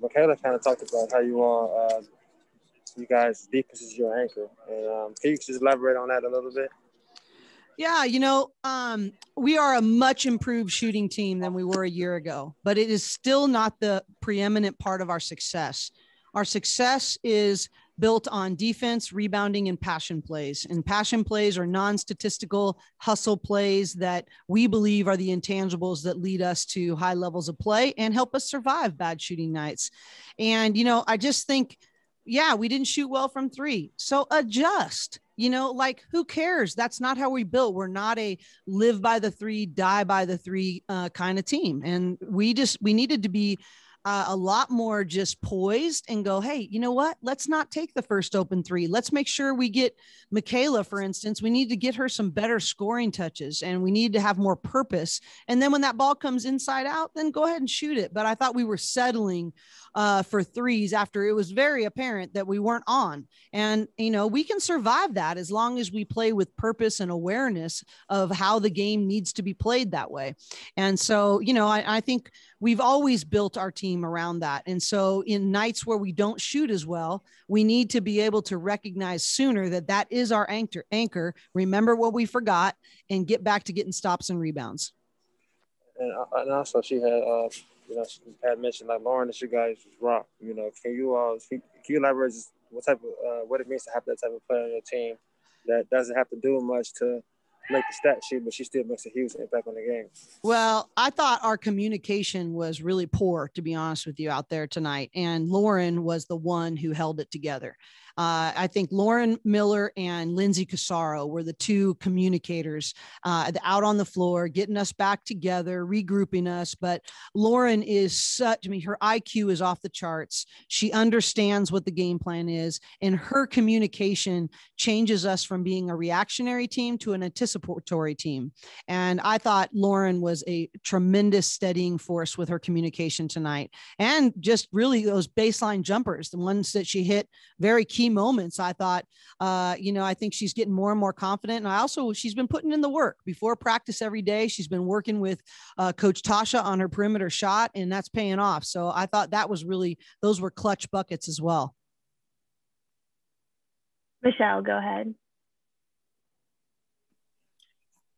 Michaela kind of talked about how you guys, defense is your anchor. And can you just elaborate on that a little bit? Yeah, we are a much improved shooting team than we were a year ago, but it is still not the preeminent part of our success. Our success is built on defense, rebounding, and passion plays. And passion plays are non-statistical hustle plays that we believe are the intangibles that lead us to high levels of play and help us survive bad shooting nights. And, I just think, yeah, we didn't shoot well from three. So adjust. Who cares? That's not how we built. We're not a live by the three, die by the three kind of team. And we needed to be a lot more just poised and go, hey, you know what? Let's not take the first open three. Let's make sure we get Michaela, for instance. We need to get her some better scoring touches and we need to have more purpose. And then when that ball comes inside out, then go ahead and shoot it. But I thought we were settling for threes after it was very apparent that we weren't on. And, we can survive that as long as we play with purpose and awareness of how the game needs to be played that way. And so, I think we've always built our team around that. And so in nights where we don't shoot as well, we need to be able to recognize sooner that is our anchor, remember what we forgot, and get back to getting stops and rebounds. And also she had mentioned like Lauren that you guys rock. Can you elaborate just what it means to have that type of player on your team that doesn't have to do much to make the stat sheet, but she still makes a huge impact on the game? Well, I thought our communication was really poor, to be honest with you, out there tonight. And Lauren was the one who held it together. I think Lauren Miller and Lindsay Casaro were the two communicators out on the floor, getting us back together, regrouping us. But Lauren is her IQ is off the charts. She understands what the game plan is, and her communication changes us from being a reactionary team to an anticipatory team. And I thought Lauren was a tremendous steadying force with her communication tonight. And just really those baseline jumpers, the ones that she hit very key moments. I thought, I think she's getting more and more confident. And she's been putting in the work before practice every day. She's been working with Coach Tasha on her perimeter shot, and that's paying off. So I thought those were clutch buckets as well. Michelle, go ahead.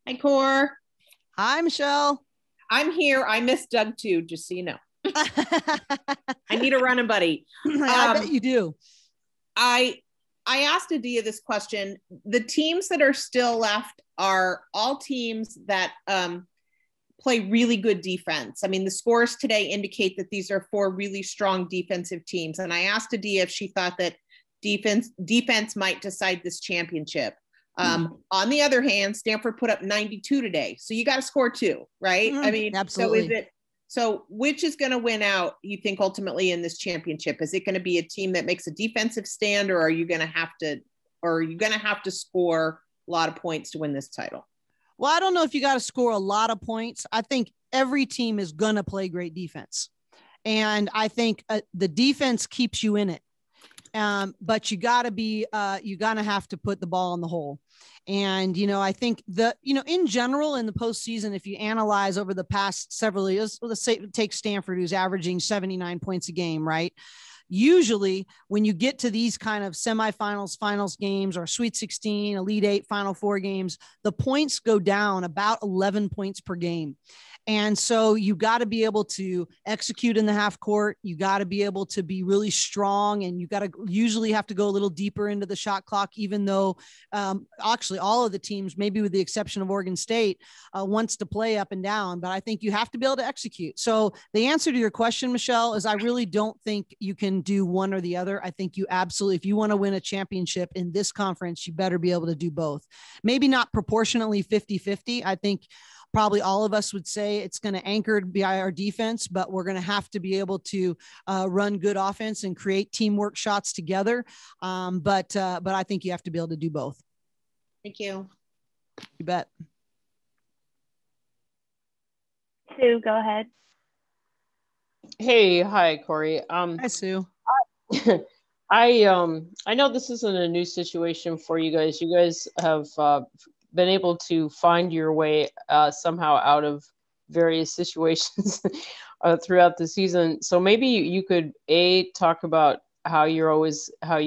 Hi, Cor. Hi, Michelle. I'm here. I miss Doug too, just so you know. I need a running buddy. I bet you do. I asked Adia this question. The teams that are still left are all teams that play really good defense. I mean, the scores today indicate that these are 4 really strong defensive teams. And I asked Adia if she thought that defense might decide this championship. On the other hand, Stanford put up 92 today. So you got to score 2, right? I mean, absolutely. So which is going to win out, you think, ultimately in this championship? Is it going to be a team that makes a defensive stand, or are you going to have to score a lot of points to win this title? Well, I don't know if you got to score a lot of points. I think every team is going to play great defense. And I think the defense keeps you in it. But you're going to have to put the ball in the hole. And, I think in general, in the postseason, if you analyze over the past several years, let's say take Stanford, who's averaging 79 points a game, right? Usually when you get to these kind of semifinals, finals games, or Sweet 16, Elite 8, Final 4 games, the points go down about 11 points per game. And so you got to be able to execute in the half court. You got to be able to be really strong, and you got to usually have to go a little deeper into the shot clock, even though actually all of the teams, maybe with the exception of Oregon State, wants to play up and down. But I think you have to be able to execute. So the answer to your question, Michelle, is I really don't think you can do one or the other. I think you absolutely, if you want to win a championship in this conference, you better be able to do both. Maybe not proportionally 50-50. I think probably all of us would say it's going to anchor by our defense, but we're going to have to be able to run good offense and create teamwork shots together. But I think you have to be able to do both. Thank you. You bet. Sue, go ahead. Hey, hi, Cori. Hi, Sue. I know this isn't a new situation for you guys. You guys have been able to find your way somehow out of various situations. throughout the season. So maybe you could talk about how you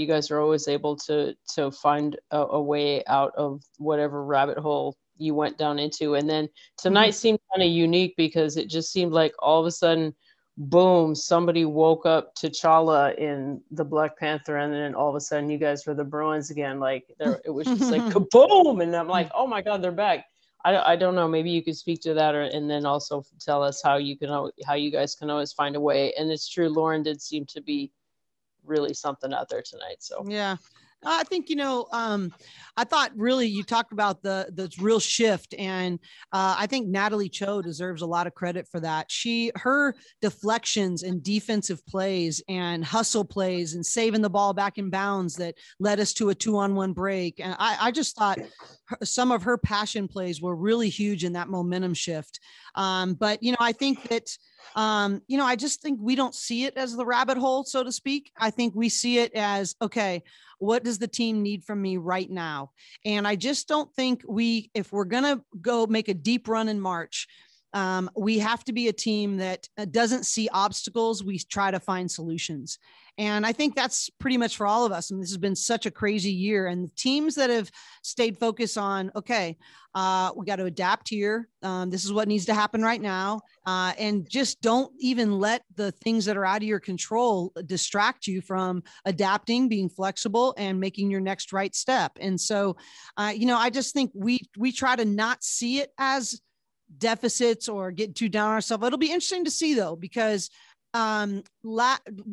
guys are always able to find a way out of whatever rabbit hole you went down into. And then tonight seemed kind of unique because it just seemed like all of a sudden, boom, somebody woke up T'Challa in the Black Panther, and then all of a sudden you guys were the Bruins again. Like it was just like kaboom, and I'm like, oh my God, they're back. I don't know. Maybe you could speak to that, and then also tell us how you guys can always find a way. And it's true, Lauren did seem to be really something out there tonight. So yeah. I think, I thought really you talked about the real shift. And I think Natalie Cho deserves a lot of credit for that. Her deflections and defensive plays and hustle plays and saving the ball back in bounds that led us to a 2-on-1 break. And I just thought some of her passion plays were really huge in that momentum shift. But, I think that, I just think we don't see it as the rabbit hole, so to speak. I think we see it as, okay, what does the team need from me right now? And I just don't think if we're going to go make a deep run in March, we have to be a team that doesn't see obstacles. We try to find solutions. And I think that's pretty much for all of us. And this has been such a crazy year. And the teams that have stayed focused on, okay, we got to adapt here. This is what needs to happen right now. And just don't even let the things that are out of your control distract you from adapting, being flexible, and making your next right step. And so, I just think we try to not see it as deficits or get too down on ourselves. It'll be interesting to see though, because when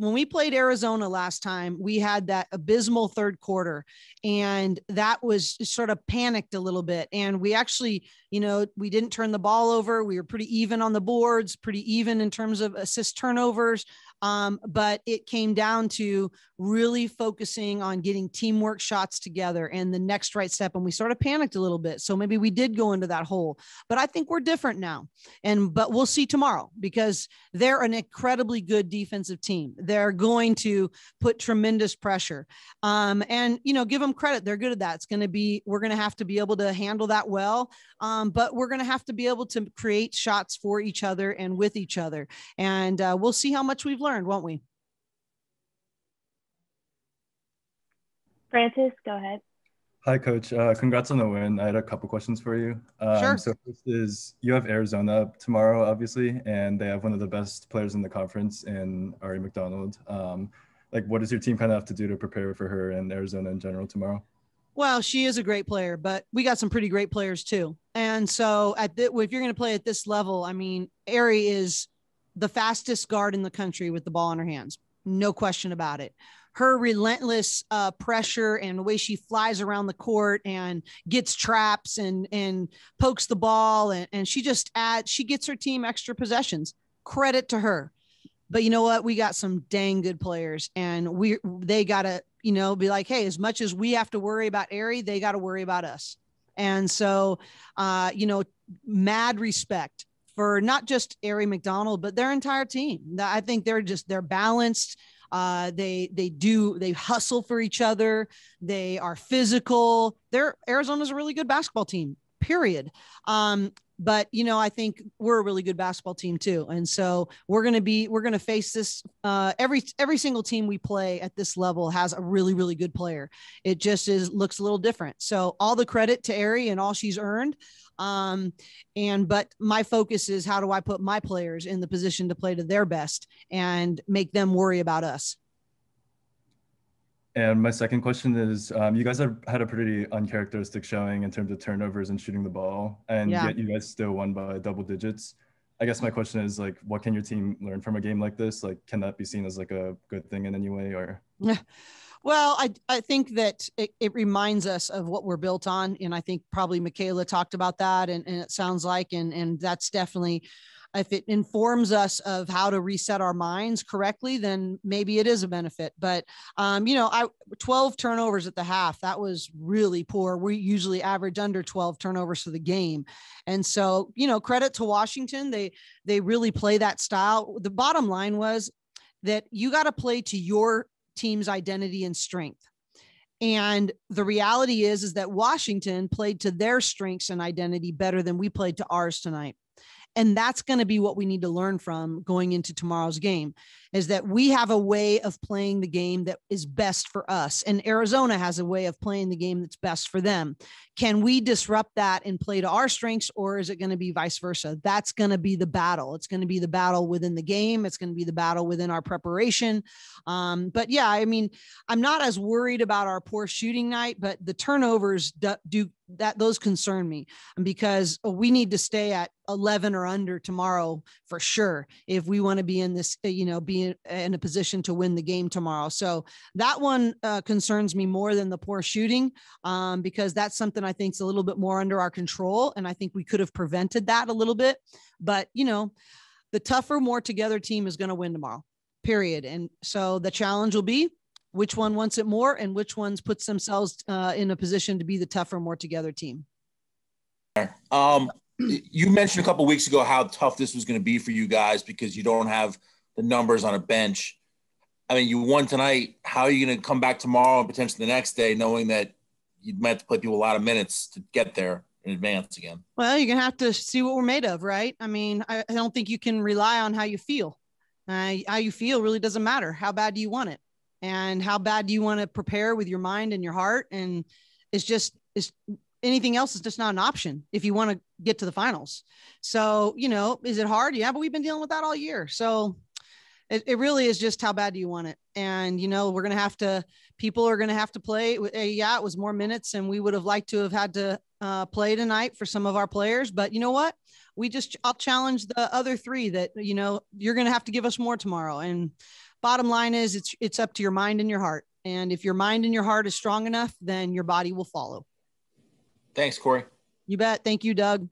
we played Arizona last time, we had that abysmal third quarter, and that was sort of panicked a little bit. And we actually, we didn't turn the ball over. We were pretty even on the boards, pretty even in terms of assist turnovers. But it came down to really focusing on getting teamwork shots together and the next right step. And we sort of panicked a little bit. So maybe we did go into that hole, but I think we're different now. But we'll see tomorrow, because they're an incredibly good defensive team. They're going to put tremendous pressure. And, give them credit. They're good at that. We're going to have to be able to handle that well. But we're going to have to be able to create shots for each other and with each other. And we'll see how much we've learned, won't we? Francis, go ahead. Hi, Coach. Congrats on the win. I had a couple questions for you. Sure. So first is, you have Arizona tomorrow, obviously, and they have one of the best players in the conference in Ari McDonald. What does your team kind of have to do to prepare for her and Arizona in general tomorrow? Well, she is a great player, but we got some pretty great players too. And so if you're going to play at this level, I mean, Ari is the fastest guard in the country with the ball in her hands. No question about it. Her relentless pressure and the way she flies around the court and gets traps and pokes the ball. And she gets her team extra possessions. Credit to her. But you know what? We got some dang good players, and they got to, be like, hey, as much as we have to worry about Ari, they got to worry about us. And so, mad respect for not just Ari McDonald, but their entire team. I think they're balanced. They hustle for each other. They are physical. Arizona's a really good basketball team, period. But I think we're a really good basketball team too. And so we're going to face this, every single team we play at this level has a really, really good player. It just looks a little different. So all the credit to Ari and all she's earned. But my focus is, how do I put my players in the position to play to their best and make them worry about us? And my second question is, you guys have had a pretty uncharacteristic showing in terms of turnovers and shooting the ball, and yet you guys still won by double digits. I guess my question is, what can your team learn from a game like this? Can that be seen as a good thing in any way, or? Well, I think that it reminds us of what we're built on. And I think probably Michaela talked about that, and it sounds like, and that's definitely, if it informs us of how to reset our minds correctly, then maybe it is a benefit. But, 12 turnovers at the half, that was really poor. We usually average under 12 turnovers for the game. And so, credit to Washington. They really play that style. The bottom line was that you got to play to your team's identity and strength. And the reality is that Washington played to their strengths and identity better than we played to ours tonight. And that's going to be what we need to learn from going into tomorrow's game, is that we have a way of playing the game that is best for us. And Arizona has a way of playing the game that's best for them. Can we disrupt that and play to our strengths, or is it going to be vice versa? That's going to be the battle. It's going to be the battle within the game. It's going to be the battle within our preparation. But yeah, I mean, I'm not as worried about our poor shooting night, but the turnovers those concern me, because we need to stay at 11 or under tomorrow for sure if we want to be in this, be in a position to win the game tomorrow. So that one concerns me more than the poor shooting, because that's something I think is a little bit more under our control, and I think we could have prevented that a little bit. But the tougher, more together team is going to win tomorrow, period. And so the challenge will be which one wants it more and which ones puts themselves in a position to be the tougher, more together team. You mentioned a couple of weeks ago how tough this was going to be for you guys because you don't have the numbers on a bench. I mean, you won tonight. How are you going to come back tomorrow and potentially the next day knowing that you might have to play people a lot of minutes to get there in advance again? Well, you're going to have to see what we're made of, right? I mean, I don't think you can rely on how you feel. How you feel really doesn't matter. How bad do you want it? And how bad do you want to prepare with your mind and your heart? And it's anything else is just not an option if you want to get to the finals. So, is it hard? Yeah, but we've been dealing with that all year. So it really is just how bad do you want it? And, we're going to have to, people are going to have to play. Yeah, it was more minutes and we would have liked to have had to play tonight for some of our players, but you know what? I'll challenge the other three that, you're going to have to give us more tomorrow. And bottom line is it's up to your mind and your heart. And if your mind and your heart is strong enough, then your body will follow. Thanks, Cori. You bet. Thank you, Doug.